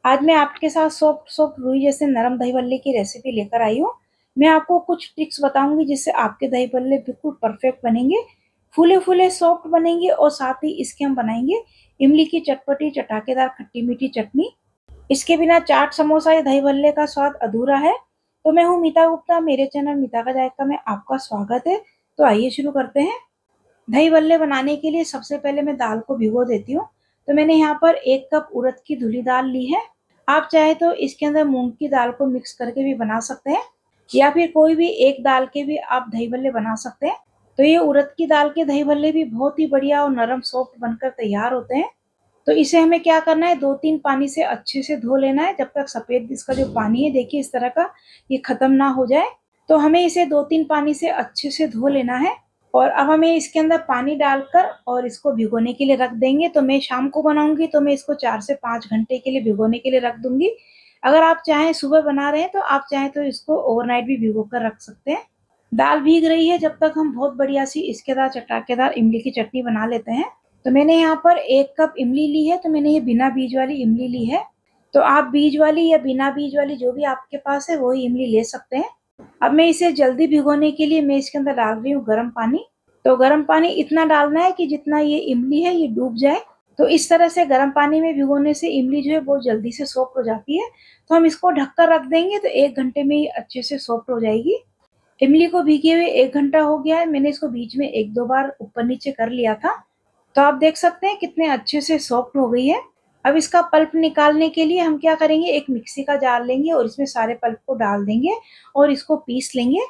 आज मैं आपके साथ सॉफ्ट सॉफ्ट रुई जैसे नरम दही भल्ले की रेसिपी लेकर आई हूँ। मैं आपको कुछ ट्रिक्स बताऊंगी जिससे आपके दही भल्ले बिल्कुल परफेक्ट बनेंगे, फूले फूले सॉफ्ट बनेंगे और साथ ही इसके हम बनाएंगे इमली की चटपटी चटाकेदार खट्टी मीठी चटनी। इसके बिना चाट समोसा या दही भल्ले का स्वाद अधूरा है। तो मैं हूँ मीता गुप्ता, मेरे चैनल मीता का जायका में आपका स्वागत है। तो आइए शुरू करते हैं। दही भल्ले बनाने के लिए सबसे पहले मैं दाल को भिगो देती हूँ। तो मैंने यहाँ पर 1 कप उड़द की धुली दाल ली है। आप चाहे तो इसके अंदर मूंग की दाल को मिक्स करके भी बना सकते हैं, या फिर कोई भी एक दाल के भी आप दही भल्ले बना सकते हैं। तो ये उड़द की दाल के दही भल्ले भी बहुत ही बढ़िया और नरम सॉफ्ट बनकर तैयार होते हैं। तो इसे हमें क्या करना है, 2-3 पानी से अच्छे से धो लेना है, जब तक सफेद इसका जो पानी है देखिए इस तरह का ये खत्म ना हो जाए। तो हमें इसे 2-3 पानी से अच्छे से धो लेना है। और अब हमें इसके अंदर पानी डालकर और इसको भिगोने के लिए रख देंगे। तो मैं शाम को बनाऊंगी तो मैं इसको 4 से 5 घंटे के लिए भिगोने के लिए रख दूंगी। अगर आप चाहें सुबह बना रहे हैं तो आप चाहें तो इसको ओवरनाइट भी भिगो कर रख सकते हैं। दाल भीग रही है, जब तक हम बहुत बढ़िया सी इसकेदार चटाकेदार इमली की चटनी बना लेते हैं। तो मैंने यहाँ पर 1 कप इमली ली है। तो मैंने ये बिना बीज वाली इमली ली है। तो आप बीज वाली या बिना बीज वाली जो भी आपके पास है वही इमली ले सकते हैं। अब मैं इसे जल्दी भिगोने के लिए मैं इसके अंदर डाल रही हूँ गर्म पानी। तो गर्म पानी इतना डालना है कि जितना ये इमली है ये डूब जाए। तो इस तरह से गर्म पानी में भिगोने से इमली जो है बहुत जल्दी से सॉफ्ट हो जाती है। तो हम इसको ढककर रख देंगे तो 1 घंटे में ये अच्छे से सॉफ्ट हो जाएगी। इमली को भीगे हुए 1 घंटा हो गया है। मैंने इसको बीच में 1-2 बार ऊपर नीचे कर लिया था। तो आप देख सकते हैं कितने अच्छे से सॉफ्ट हो गई है। अब इसका पल्प निकालने के लिए हम क्या करेंगे, एक मिक्सी का जार लेंगे और इसमें सारे पल्प को डाल देंगे और इसको पीस लेंगे।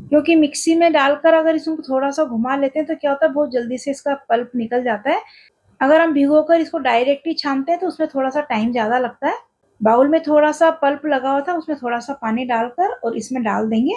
क्योंकि मिक्सी में डालकर अगर इसको थोड़ा सा घुमा लेते हैं तो क्या होता है, बहुत जल्दी से इसका पल्प निकल जाता है। अगर हम भिगोकर इसको डायरेक्ट ही छानते हैं तो उसमें थोड़ा सा टाइम ज्यादा लगता है। बाउल में थोड़ा सा पल्प लगा हुआ था, उसमें थोड़ा सा पानी डालकर और इसमें डाल देंगे।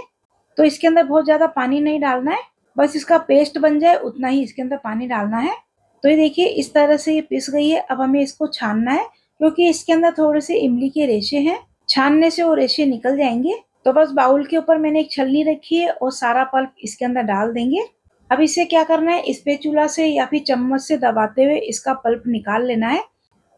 तो इसके अंदर बहुत ज्यादा पानी नहीं डालना है, बस इसका पेस्ट बन जाए उतना ही इसके अंदर पानी डालना है। तो ये देखिए इस तरह से ये पिस गई है। अब हमें इसको छानना है, क्योंकि इसके अंदर थोड़े से इमली के रेशे हैं, छानने से वो रेशे निकल जाएंगे। तो बस बाउल के ऊपर मैंने एक छलनी रखी है और सारा पल्प इसके अंदर डाल देंगे। अब इसे क्या करना है, स्पैचुला से या फिर चम्मच से दबाते हुए इसका पल्प निकाल लेना है।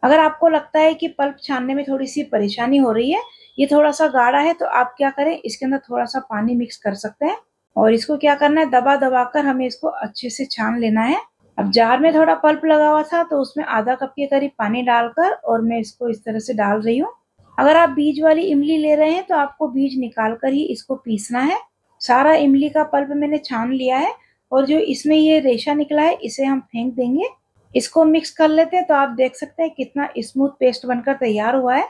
अगर आपको लगता है कि पल्प छानने में थोड़ी सी परेशानी हो रही है, ये थोड़ा सा गाढ़ा है, तो आप क्या करें, इसके अंदर थोड़ा सा पानी मिक्स कर सकते हैं और इसको क्या करना है, दबा दबा कर हमें इसको अच्छे से छान लेना है। अब जार में थोड़ा पल्प लगा हुआ था तो उसमें आधा कप के करीब पानी डालकर और मैं इसको इस तरह से डाल रही हूँ। अगर आप बीज वाली इमली ले रहे हैं तो आपको बीज निकाल कर ही इसको पीसना है। सारा इमली का पल्प मैंने छान लिया है और जो इसमें ये रेशा निकला है इसे हम फेंक देंगे। इसको मिक्स कर लेते हैं। तो आप देख सकते हैं कितना स्मूथ पेस्ट बनकर तैयार हुआ है।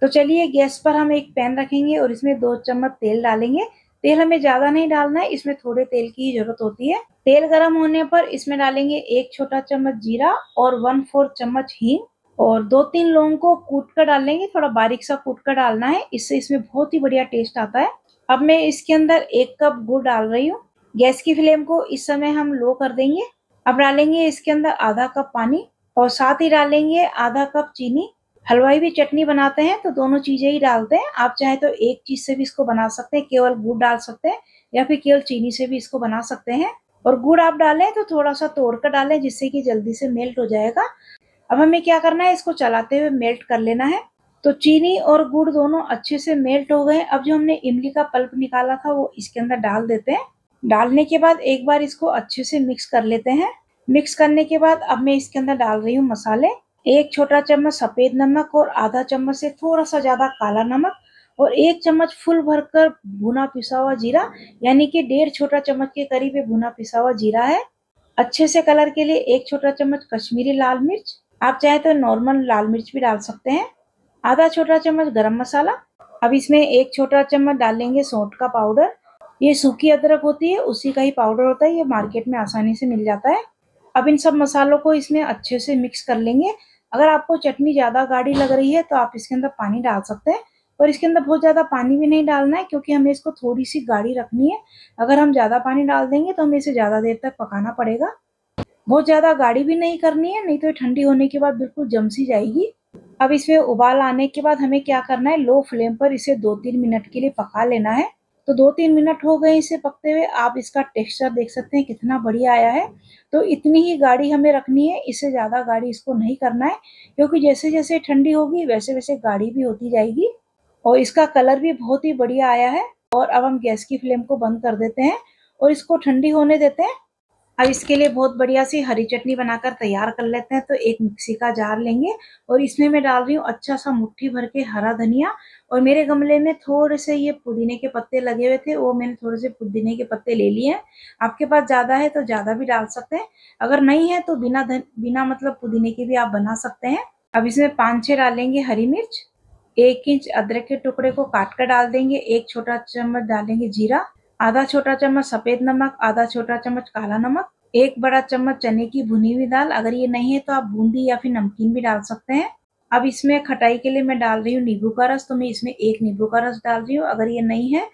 तो चलिए गैस पर हम एक पैन रखेंगे और इसमें 2 चम्मच तेल डालेंगे। तेल हमें ज्यादा नहीं डालना है, इसमें थोड़े तेल की ही जरूरत होती है। तेल गर्म होने पर इसमें डालेंगे 1 छोटा चम्मच जीरा और 1/4 चम्मच हींग और 2-3 लौंग को कूट कर डालेंगे, थोड़ा बारीक सा कूट कर डालना है, इससे इसमें बहुत ही बढ़िया टेस्ट आता है। अब मैं इसके अंदर 1 कप गुड़ डाल रही हूँ। गैस की फ्लेम को इस समय हम लो कर देंगे। अब डालेंगे इसके अंदर आधा कप पानी और साथ ही डालेंगे आधा कप चीनी। हलवाई भी चटनी बनाते हैं तो दोनों चीजें ही डालते हैं। आप चाहे तो एक चीज से भी इसको बना सकते हैं, केवल गुड़ डाल सकते हैं, या फिर केवल चीनी से भी इसको बना सकते हैं। और गुड़ आप डालें तो थोड़ा सा तोड़ कर डालें, जिससे कि जल्दी से मेल्ट हो जाएगा। अब हमें क्या करना है, इसको चलाते हुए मेल्ट कर लेना है। तो चीनी और गुड़ दोनों अच्छे से मेल्ट हो गए। अब जो हमने इमली का पल्प निकाला था वो इसके अंदर डाल देते हैं। डालने के बाद एक बार इसको अच्छे से मिक्स कर लेते हैं। मिक्स करने के बाद अब मैं इसके अंदर डाल रही हूँ मसाले। 1 छोटा चम्मच सफेद नमक और आधा चम्मच से थोड़ा सा ज्यादा काला नमक और 1 चम्मच फुल भरकर भुना पिसा हुआ जीरा, यानी कि 1.5 छोटा चम्मच के करीब ये भुना पिसा हुआ जीरा है। अच्छे से कलर के लिए 1 छोटा चम्मच कश्मीरी लाल मिर्च, आप चाहे तो नॉर्मल लाल मिर्च भी डाल सकते हैं। आधा छोटा चम्मच गरम मसाला। अब इसमें 1 छोटा चम्मच डालेंगे सौंठ का पाउडर। ये सूखी अदरक होती है उसी का ही पाउडर होता है, ये मार्केट में आसानी से मिल जाता है। अब इन सब मसालों को इसमें अच्छे से मिक्स कर लेंगे। अगर आपको चटनी ज्यादा गाढ़ी लग रही है तो आप इसके अंदर पानी डाल सकते हैं, और इसके अंदर बहुत ज्यादा पानी भी नहीं डालना है, क्योंकि हमें इसको थोड़ी सी गाढ़ी रखनी है। अगर हम ज्यादा पानी डाल देंगे तो हमें इसे ज्यादा देर तक पकाना पड़ेगा। बहुत ज्यादा गाढ़ी भी नहीं करनी है, नहीं तो ठंडी होने के बाद बिल्कुल जम सी जाएगी। अब इसमें उबाल आने के बाद हमें क्या करना है, लो फ्लेम पर इसे 2-3 मिनट के लिए पका लेना है। तो 2-3 मिनट हो गए इसे पकते हुए। आप इसका टेक्सचर देख सकते हैं कितना बढ़िया आया है। तो इतनी ही गाढ़ी हमें रखनी है, इससे ज़्यादा गाढ़ी इसको नहीं करना है, क्योंकि जैसे-जैसे ठंडी होगी वैसे-वैसे गाढ़ी भी होती जाएगी। और इसका कलर भी बहुत ही बढ़िया आया है। और अब हम गैस की फ्लेम को बंद कर देते हैं और इसको ठंडी होने देते हैं। अब इसके लिए बहुत बढ़िया सी हरी चटनी बनाकर तैयार कर लेते हैं। तो एक मिक्सी का जार लेंगे और इसमें मैं डाल रही हूँ अच्छा सा मुट्ठी भर के हरा धनिया। और मेरे गमले में थोड़े से ये पुदीने के पत्ते लगे हुए थे, वो मैंने थोड़े से पुदीने के पत्ते ले लिए हैं। आपके पास ज़्यादा है तो ज़्यादा भी डाल सकते हैं, अगर नहीं है तो बिना मतलब पुदीने के भी आप बना सकते हैं। अब इसमें 5-6 डालेंगे हरी मिर्च, 1 इंच अदरक के टुकड़े को काट कर डाल देंगे, 1 छोटा चम्मच डालेंगे जीरा, आधा छोटा चम्मच सफेद नमक, आधा छोटा चम्मच काला नमक, 1 बड़ा चम्मच चने की भुनी हुई दाल। अगर ये नहीं है तो आप बूंदी या फिर नमकीन भी डाल सकते हैं। अब इसमें खटाई के लिए मैं डाल रही हूँ नींबू का रस, तो मैं इसमें 1 नींबू का रस डाल रही हूँ। अगर ये नहीं है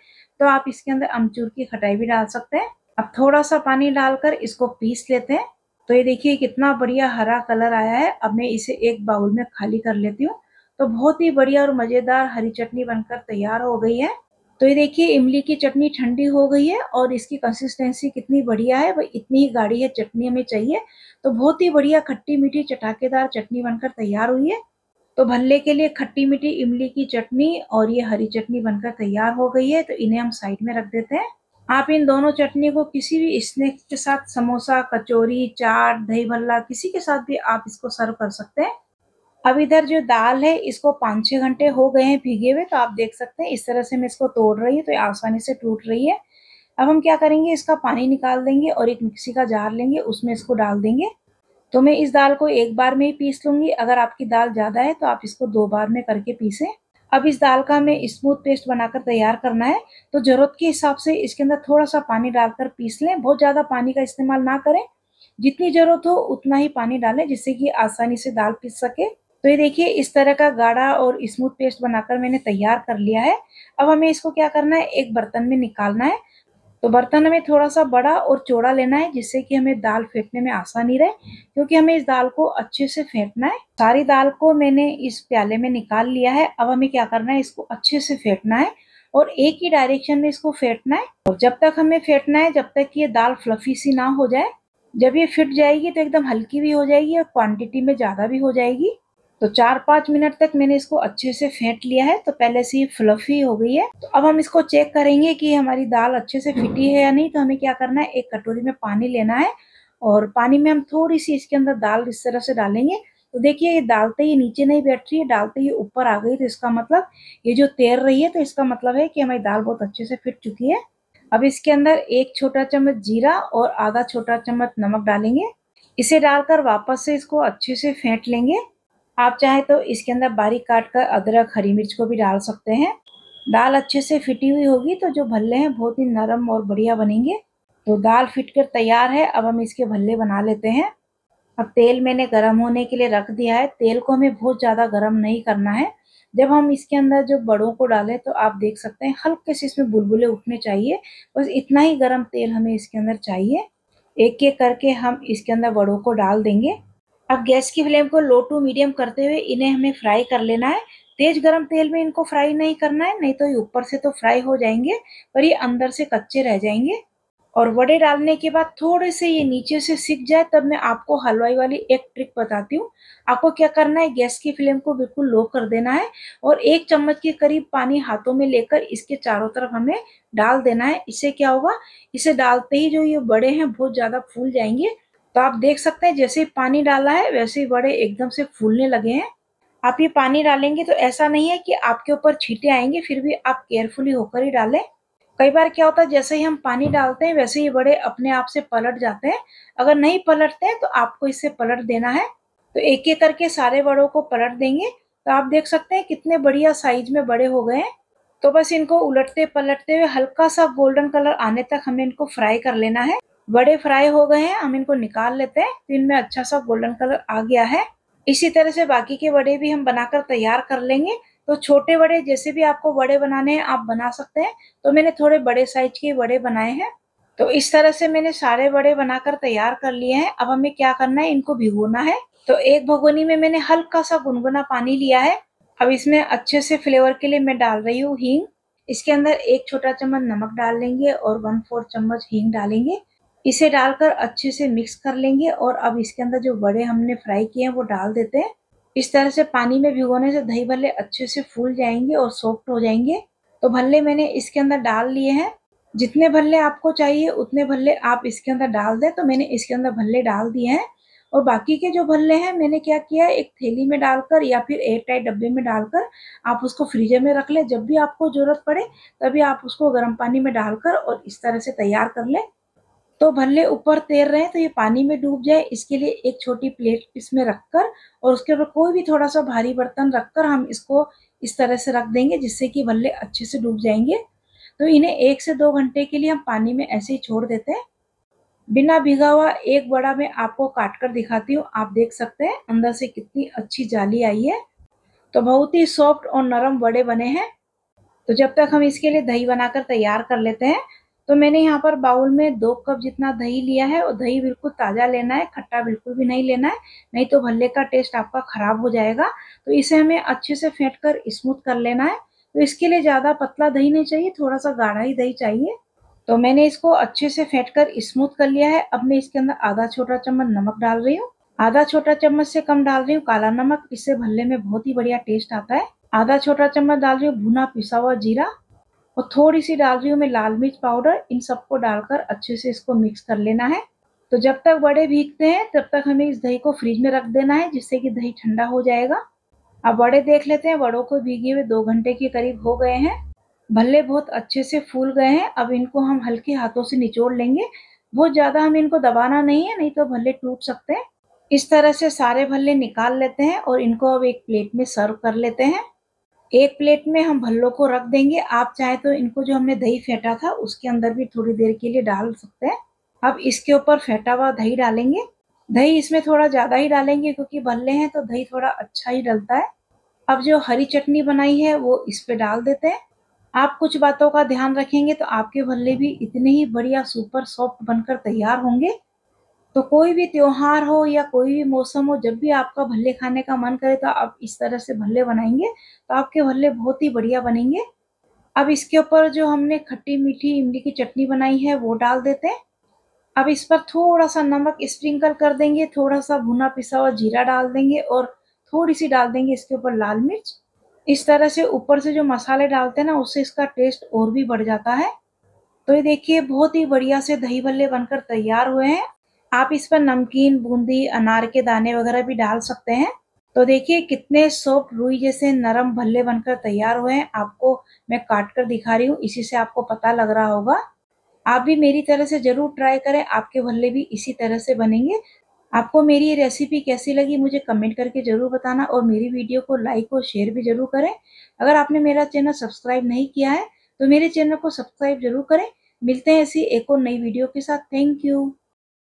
तो आप इसके अंदर अमचूर की खटाई भी डाल सकते हैं। अब थोड़ा सा पानी डालकर इसको पीस लेते हैं। तो ये देखिए कितना बढ़िया हरा कलर आया है। अब मैं इसे एक बाउल में खाली कर लेती हूँ। तो बहुत ही बढ़िया और मजेदार हरी चटनी बनकर तैयार हो गई है। तो ये देखिए इमली की चटनी ठंडी हो गई है और इसकी कंसिस्टेंसी कितनी बढ़िया है, वह इतनी ही गाढ़ी है चटनी हमें चाहिए। तो बहुत ही बढ़िया खट्टी मीठी चटाकेदार चटनी बनकर तैयार हुई है। तो भल्ले के लिए खट्टी मीठी इमली की चटनी और ये हरी चटनी बनकर तैयार हो गई है। तो इन्हें हम साइड में रख देते हैं। आप इन दोनों चटनी को किसी भी स्नैक्स के साथ, समोसा, कचौरी, चाट, दही भल्ला, किसी के साथ भी आप इसको सर्व कर सकते हैं। अब इधर जो दाल है इसको 5-6 घंटे हो गए हैं भीगे हुए। तो आप देख सकते हैं इस तरह से मैं इसको तोड़ रही हूँ तो ये आसानी से टूट रही है। अब हम क्या करेंगे, इसका पानी निकाल देंगे और एक मिक्सी का जार लेंगे, उसमें इसको डाल देंगे। तो मैं इस दाल को एक बार में ही पीस लूंगी। अगर आपकी दाल ज़्यादा है तो आप इसको 2 बार में करके पीसें। अब इस दाल का हमें स्मूथ पेस्ट बनाकर तैयार करना है। तो ज़रूरत के हिसाब से इसके अंदर थोड़ा सा पानी डालकर पीस लें। बहुत ज़्यादा पानी का इस्तेमाल ना करें, जितनी ज़रूरत हो उतना ही पानी डालें, जिससे कि आसानी से दाल पिस सके। तो ये देखिए इस तरह का गाढ़ा और स्मूथ पेस्ट बनाकर मैंने तैयार कर लिया है। अब हमें इसको क्या करना है, एक बर्तन में निकालना है। तो बर्तन हमें थोड़ा सा बड़ा और चौड़ा लेना है, जिससे कि हमें दाल फेंटने में आसानी रहे, क्योंकि हमें इस दाल को अच्छे से फेंटना है। सारी दाल को मैंने इस प्याले में निकाल लिया है। अब हमें क्या करना है, इसको अच्छे से फेंटना है और एक ही डायरेक्शन में इसको फेंटना है। और जब तक हमें फेंटना है जब तक कि ये दाल फ्लफी सी ना हो जाए। जब ये फिट जाएगी तो एकदम हल्की भी हो जाएगी और क्वांटिटी में ज़्यादा भी हो जाएगी। तो 4-5 मिनट तक मैंने इसको अच्छे से फेंट लिया है। तो पहले से ये फ्लफी हो गई है। तो अब हम इसको चेक करेंगे कि हमारी दाल अच्छे से फिटी है या नहीं। तो हमें क्या करना है, एक कटोरी में पानी लेना है और पानी में हम थोड़ी सी इसके अंदर दाल इस तरह से डालेंगे। तो देखिए ये डालते ही नीचे नहीं बैठ रही है, डालते ही ऊपर आ गई। तो इसका मतलब ये जो तैर रही है, तो इसका मतलब है कि हमारी दाल बहुत अच्छे से फिट चुकी है। अब इसके अंदर 1 छोटा चम्मच जीरा और आधा छोटा चम्मच नमक डालेंगे। इसे डालकर वापस से इसको अच्छे से फेंट लेंगे। आप चाहे तो इसके अंदर बारीक काट कर अदरक, हरी मिर्च को भी डाल सकते हैं। दाल अच्छे से फिटी हुई होगी तो जो भल्ले हैं बहुत ही नरम और बढ़िया बनेंगे। तो दाल फिट कर तैयार है। अब हम इसके भल्ले बना लेते हैं। अब तेल मैंने गरम होने के लिए रख दिया है। तेल को हमें बहुत ज़्यादा गरम नहीं करना है। जब हम इसके अंदर जो बड़ों को डालें तो आप देख सकते हैं हल्के से इसमें बुलबुले उठने चाहिए। बस इतना ही गरम तेल हमें इसके अंदर चाहिए। एक एक करके हम इसके अंदर बड़ों को डाल देंगे। अब गैस की फ्लेम को लो टू मीडियम करते हुए इन्हें हमें फ्राई कर लेना है। तेज गरम तेल में इनको फ्राई नहीं करना है, नहीं तो ये ऊपर से तो फ्राई हो जाएंगे पर ये अंदर से कच्चे रह जाएंगे। और वड़े डालने के बाद थोड़े से ये नीचे से सिक जाए तब मैं आपको हलवाई वाली एक ट्रिक बताती हूँ। आपको क्या करना है, गैस की फ्लेम को बिल्कुल लो कर देना है और 1 चम्मच के करीब पानी हाथों में लेकर इसके चारों तरफ हमें डाल देना है। इससे क्या होगा, इसे डालते ही जो ये बड़े हैं बहुत ज्यादा फूल जाएंगे। तो आप देख सकते हैं जैसे ही पानी डाला है वैसे ही बड़े एकदम से फूलने लगे हैं। आप ये पानी डालेंगे तो ऐसा नहीं है कि आपके ऊपर छींटे आएंगे, फिर भी आप केयरफुली होकर ही डालें। कई बार क्या होता है, जैसे ही हम पानी डालते हैं वैसे ही बड़े अपने आप से पलट जाते हैं। अगर नहीं पलटते हैं तो आपको इससे पलट देना है। तो एक एक करके सारे बड़ों को पलट देंगे। तो आप देख सकते हैं कितने बढ़िया साइज में बड़े हो गए हैं। तो बस इनको उलटते पलटते हुए हल्का सा गोल्डन कलर आने तक हमें इनको फ्राई कर लेना है। बड़े फ्राई हो गए हैं, हम इनको निकाल लेते हैं। तो इनमें अच्छा सा गोल्डन कलर आ गया है। इसी तरह से बाकी के वड़े भी हम बनाकर तैयार कर लेंगे। तो छोटे वड़े जैसे भी आपको वड़े बनाने हैं आप बना सकते हैं। तो मैंने थोड़े बड़े साइज के वड़े बनाए हैं। तो इस तरह से मैंने सारे वड़े बनाकर तैयार कर लिए हैं। अब हमें क्या करना है, इनको भिगोना है। तो एक भगोनी में मैंने हल्का सा गुनगुना पानी लिया है। अब इसमें अच्छे से फ्लेवर के लिए मैं डाल रही हूँ हींग। इसके अंदर 1 छोटा चम्मच नमक डाल लेंगे और 1/4 चम्मच हींग डालेंगे। इसे डालकर अच्छे से मिक्स कर लेंगे और अब इसके अंदर जो बड़े हमने फ्राई किए हैं वो डाल देते हैं। इस तरह से पानी में भिगोने से दही भल्ले अच्छे से फूल जाएंगे और सॉफ्ट हो जाएंगे। तो भल्ले मैंने इसके अंदर डाल लिए हैं। जितने भल्ले आपको चाहिए उतने भल्ले आप इसके अंदर डाल दें। तो मैंने इसके अंदर भल्ले डाल दिए हैं और बाकी के जो भल्ले हैं मैंने क्या किया, एक थैली में डालकर या फिर एयर टाइट डब्बे में डालकर आप उसको फ्रीजर में रख लें। जब भी आपको जरूरत पड़े तभी आप उसको गर्म पानी में डालकर और इस तरह से तैयार कर लें। तो भल्ले ऊपर तैर रहे हैं तो ये पानी में डूब जाए इसके लिए एक छोटी प्लेट इसमें रखकर और उसके ऊपर कोई भी थोड़ा सा भारी बर्तन रखकर हम इसको इस तरह से रख देंगे जिससे कि भल्ले अच्छे से डूब जाएंगे। तो इन्हें 1 से 2 घंटे के लिए हम पानी में ऐसे ही छोड़ देते हैं। बिना भिगा हुआ एक बड़ा मैं आपको काट कर दिखाती हूँ। आप देख सकते हैं अंदर से कितनी अच्छी जाली आई है। तो बहुत ही सॉफ्ट और नरम बड़े बने हैं। तो जब तक हम इसके लिए दही बनाकर तैयार कर लेते हैं। तो मैंने यहाँ पर बाउल में 2 कप जितना दही लिया है और दही बिल्कुल ताज़ा लेना है, खट्टा बिल्कुल भी नहीं लेना है, नहीं तो भल्ले का टेस्ट आपका खराब हो जाएगा। तो इसे हमें अच्छे से फेंट कर स्मूथ कर लेना है। तो इसके लिए ज़्यादा पतला दही नहीं चाहिए, थोड़ा सा गाढ़ा ही दही चाहिए। तो मैंने इसको अच्छे से फेंट कर स्मूथ कर लिया है। अब मैं इसके अंदर आधा छोटा चम्मच नमक डाल रही हूँ। आधा छोटा चम्मच से कम डाल रही हूँ काला नमक, इससे भल्ले में बहुत ही बढ़िया टेस्ट आता है। आधा छोटा चम्मच डाल रही हूँ भुना पिसा हुआ जीरा और थोड़ी सी डाल रही हूँ मैं लाल मिर्च पाउडर। इन सबको डालकर अच्छे से इसको मिक्स कर लेना है। तो जब तक बड़े भीगते हैं तब तक हमें इस दही को फ्रिज में रख देना है जिससे कि दही ठंडा हो जाएगा। अब बड़े देख लेते हैं। बड़ों को भीगे हुए 2 घंटे के करीब हो गए हैं। भल्ले बहुत अच्छे से फूल गए हैं। अब इनको हम हल्के हाथों से निचोड़ लेंगे। बहुत ज्यादा हमें इनको दबाना नहीं है, नहीं तो भल्ले टूट सकते हैं। इस तरह से सारे भल्ले निकाल लेते हैं और इनको अब एक प्लेट में सर्व कर लेते हैं। एक प्लेट में हम भल्लों को रख देंगे। आप चाहे तो इनको जो हमने दही फेंटा था उसके अंदर भी थोड़ी देर के लिए डाल सकते हैं। अब इसके ऊपर फेंटा हुआ दही डालेंगे। दही इसमें थोड़ा ज्यादा ही डालेंगे क्योंकि भल्ले हैं तो दही थोड़ा अच्छा ही डलता है। अब जो हरी चटनी बनाई है वो इस पे डाल देते हैं। आप कुछ बातों का ध्यान रखेंगे तो आपके भल्ले भी इतने ही बढ़िया सुपर सॉफ्ट बनकर तैयार होंगे। तो कोई भी त्योहार हो या कोई भी मौसम हो, जब भी आपका भल्ले खाने का मन करे तो आप इस तरह से भल्ले बनाएंगे तो आपके भल्ले बहुत ही बढ़िया बनेंगे। अब इसके ऊपर जो हमने खट्टी मीठी इमली की चटनी बनाई है वो डाल देते हैं। अब इस पर थोड़ा सा नमक स्प्रिंकल कर देंगे, थोड़ा सा भुना पिसा हुआ जीरा डाल देंगे और थोड़ी सी डाल देंगे इसके ऊपर लाल मिर्च। इस तरह से ऊपर से जो मसाले डालते हैं ना उससे इसका टेस्ट और भी बढ़ जाता है। तो ये देखिए बहुत ही बढ़िया से दही भल्ले बनकर तैयार हुए हैं। आप इस पर नमकीन, बूंदी, अनार के दाने वगैरह भी डाल सकते हैं। तो देखिए कितने सॉफ्ट रुई जैसे नरम भल्ले बनकर तैयार हुए हैं। आपको मैं काट कर दिखा रही हूँ, इसी से आपको पता लग रहा होगा। आप भी मेरी तरह से जरूर ट्राई करें, आपके भल्ले भी इसी तरह से बनेंगे। आपको मेरी ये रेसिपी कैसी लगी मुझे कमेंट करके जरूर बताना और मेरी वीडियो को लाइक और शेयर भी जरूर करें। अगर आपने मेरा चैनल सब्सक्राइब नहीं किया है तो मेरे चैनल को सब्सक्राइब जरूर करें। मिलते हैं ऐसी एक और नई वीडियो के साथ। Thank you.